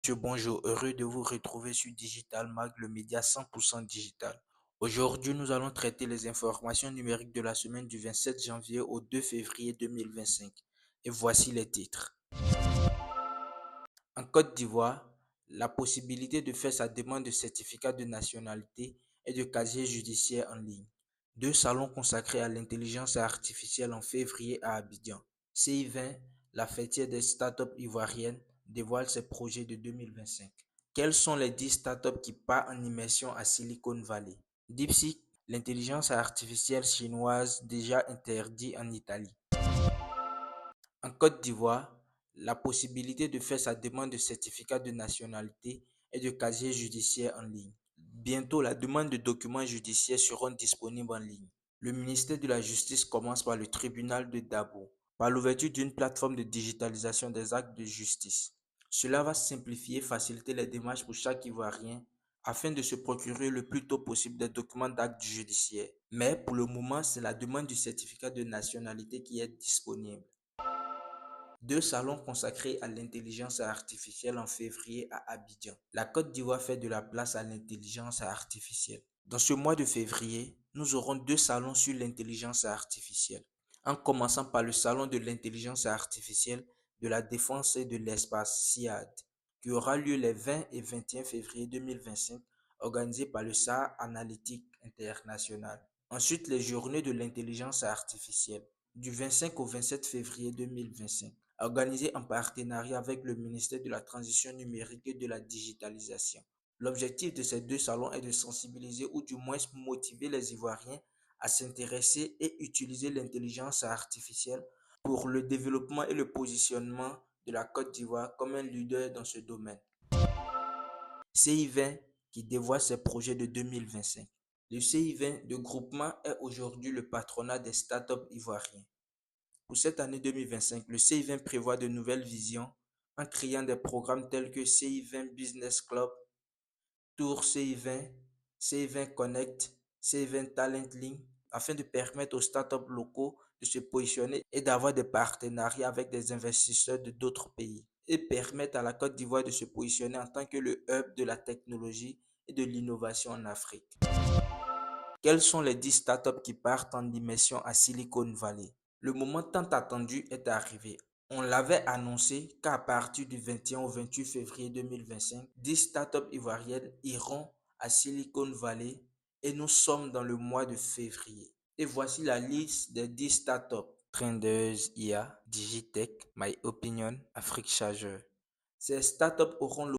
Monsieur, bonjour, heureux de vous retrouver sur Digital Mag, le média 100% digital. Aujourd'hui, nous allons traiter les informations numériques de la semaine du 27 janvier au 2 février 2025. Et voici les titres. En Côte d'Ivoire, la possibilité de faire sa demande de certificat de nationalité et de casier judiciaire en ligne. Deux salons consacrés à l'intelligence artificielle en février à Abidjan. CI20, la fêtière des startups ivoiriennes, dévoile ses projets de 2025. Quels sont les 10 startups qui partent en immersion à Silicon Valley? DeepSeek, l'intelligence artificielle chinoise déjà interdite en Italie. En Côte d'Ivoire, la possibilité de faire sa demande de certificat de nationalité et de casier judiciaire en ligne. Bientôt, la demande de documents judiciaires seront disponibles en ligne. Le ministère de la Justice commence par le tribunal de Dabo, par l'ouverture d'une plateforme de digitalisation des actes de justice. Cela va simplifier et faciliter les démarches pour chaque Ivoirien afin de se procurer le plus tôt possible des documents d'actes judiciaires. Mais pour le moment, c'est la demande du certificat de nationalité qui est disponible. Deux salons consacrés à l'intelligence artificielle en février à Abidjan. La Côte d'Ivoire fait de la place à l'intelligence artificielle. Dans ce mois de février, nous aurons deux salons sur l'intelligence artificielle. En commençant par le salon de l'intelligence artificielle de la défense et de l'espace SIAD, qui aura lieu les 20 et 21 février 2025, organisé par le SAR Analytique International. Ensuite, les journées de l'intelligence artificielle du 25 au 27 février 2025, organisé en partenariat avec le ministère de la Transition numérique et de la digitalisation. L'objectif de ces deux salons est de sensibiliser ou du moins motiver les Ivoiriens à s'intéresser et utiliser l'intelligence artificielle pour le développement et le positionnement de la Côte d'Ivoire comme un leader dans ce domaine. CI20 qui dévoile ses projets de 2025. Le CI20 de groupement est aujourd'hui le patronat des startups ivoiriens. Pour cette année 2025, le CI20 prévoit de nouvelles visions en créant des programmes tels que CI20 Business Club, Tour CI20, CI20 Connect, CI20 Talent Link, afin de permettre aux startups locaux de se positionner et d'avoir des partenariats avec des investisseurs de d'autres pays et permettre à la Côte d'Ivoire de se positionner en tant que le hub de la technologie et de l'innovation en Afrique. Quels sont les 10 startups qui partent en immersion à Silicon Valley? Le moment tant attendu est arrivé. On l'avait annoncé qu'à partir du 21 au 28 février 2025, 10 startups ivoiriennes iront à Silicon Valley et nous sommes dans le mois de février. Et voici la liste des 10 startups. Trendeuse IA, Digitech, My Opinion, Afrique Charger. Ces startups auront